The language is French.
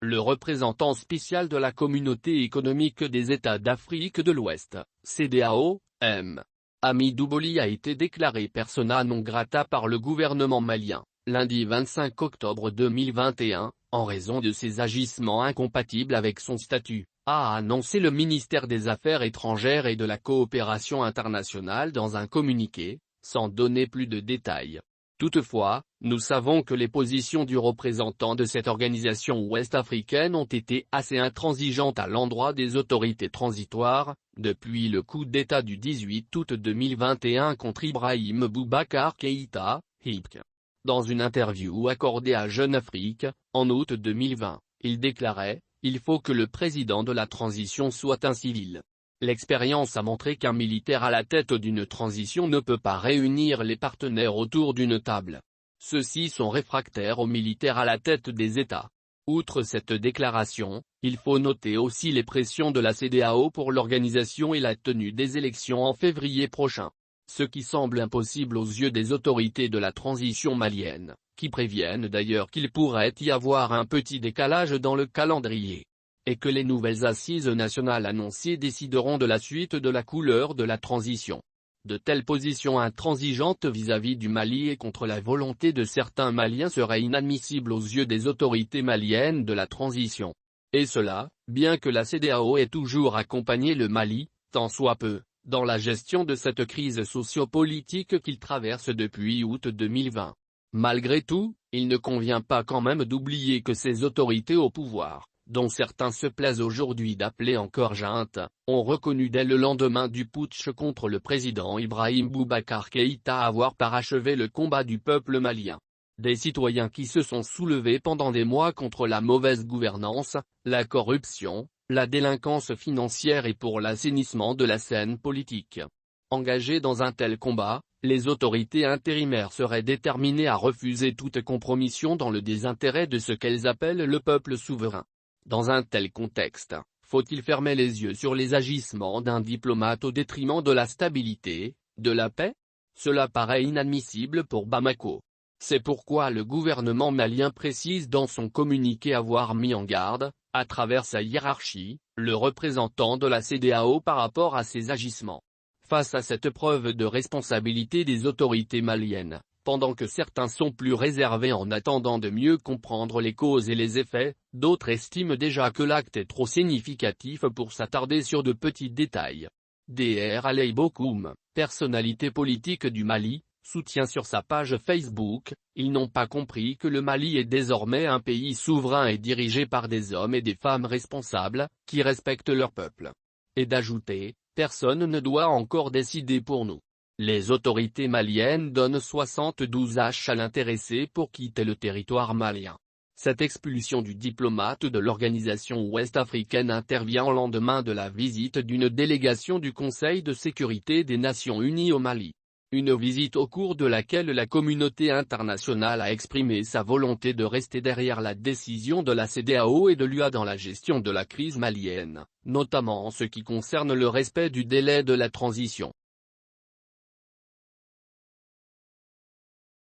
le représentant spécial de la Communauté économique des États d'Afrique de l'Ouest, CEDEAO, M. Hamidou Boli a été déclaré persona non grata par le gouvernement malien, lundi 25 octobre 2021, en raison de ses agissements incompatibles avec son statut, a annoncé le ministère des Affaires étrangères et de la coopération internationale dans un communiqué, sans donner plus de détails. Toutefois, nous savons que les positions du représentant de cette organisation ouest-africaine ont été assez intransigeantes à l'endroit des autorités transitoires, depuis le coup d'État du 18 août 2021 contre Ibrahim Boubacar Keïta, HIPC. Dans une interview accordée à Jeune Afrique, en août 2020, il déclarait « Il faut que le président de la transition soit un civil ». L'expérience a montré qu'un militaire à la tête d'une transition ne peut pas réunir les partenaires autour d'une table. Ceux-ci sont réfractaires aux militaires à la tête des États. Outre cette déclaration, il faut noter aussi les pressions de la CEDEAO pour l'organisation et la tenue des élections en février prochain. Ce qui semble impossible aux yeux des autorités de la transition malienne, qui préviennent d'ailleurs qu'il pourrait y avoir un petit décalage dans le calendrier. Et que les nouvelles assises nationales annoncées décideront de la suite de la couleur de la transition. De telles positions intransigeantes vis-à-vis du Mali et contre la volonté de certains Maliens seraient inadmissibles aux yeux des autorités maliennes de la transition. Et cela, bien que la CEDEAO ait toujours accompagné le Mali, tant soit peu, dans la gestion de cette crise sociopolitique qu'il traverse depuis août 2020. Malgré tout, il ne convient pas quand même d'oublier que ces autorités au pouvoir, dont certains se plaisent aujourd'hui d'appeler encore junte, ont reconnu dès le lendemain du putsch contre le président Ibrahim Boubacar Keïta avoir parachevé le combat du peuple malien. Des citoyens qui se sont soulevés pendant des mois contre la mauvaise gouvernance, la corruption, la délinquance financière et pour l'assainissement de la scène politique. Engagés dans un tel combat, les autorités intérimaires seraient déterminées à refuser toute compromission dans le désintérêt de ce qu'elles appellent le peuple souverain. Dans un tel contexte, faut-il fermer les yeux sur les agissements d'un diplomate au détriment de la stabilité, de la paix? Cela paraît inadmissible pour Bamako. C'est pourquoi le gouvernement malien précise dans son communiqué avoir mis en garde, à travers sa hiérarchie, le représentant de la CEDEAO par rapport à ces agissements. Face à cette preuve de responsabilité des autorités maliennes, pendant que certains sont plus réservés en attendant de mieux comprendre les causes et les effets, d'autres estiment déjà que l'acte est trop significatif pour s'attarder sur de petits détails. Dr Alei Bokoum, personnalité politique du Mali, soutient sur sa page Facebook, ils n'ont pas compris que le Mali est désormais un pays souverain et dirigé par des hommes et des femmes responsables, qui respectent leur peuple. Et d'ajouter, personne ne doit encore décider pour nous. Les autorités maliennes donnent 72 H à l'intéressé pour quitter le territoire malien. Cette expulsion du diplomate de l'organisation ouest-africaine intervient au lendemain de la visite d'une délégation du Conseil de sécurité des Nations Unies au Mali. Une visite au cours de laquelle la communauté internationale a exprimé sa volonté de rester derrière la décision de la CEDEAO et de l'UA dans la gestion de la crise malienne, notamment en ce qui concerne le respect du délai de la transition.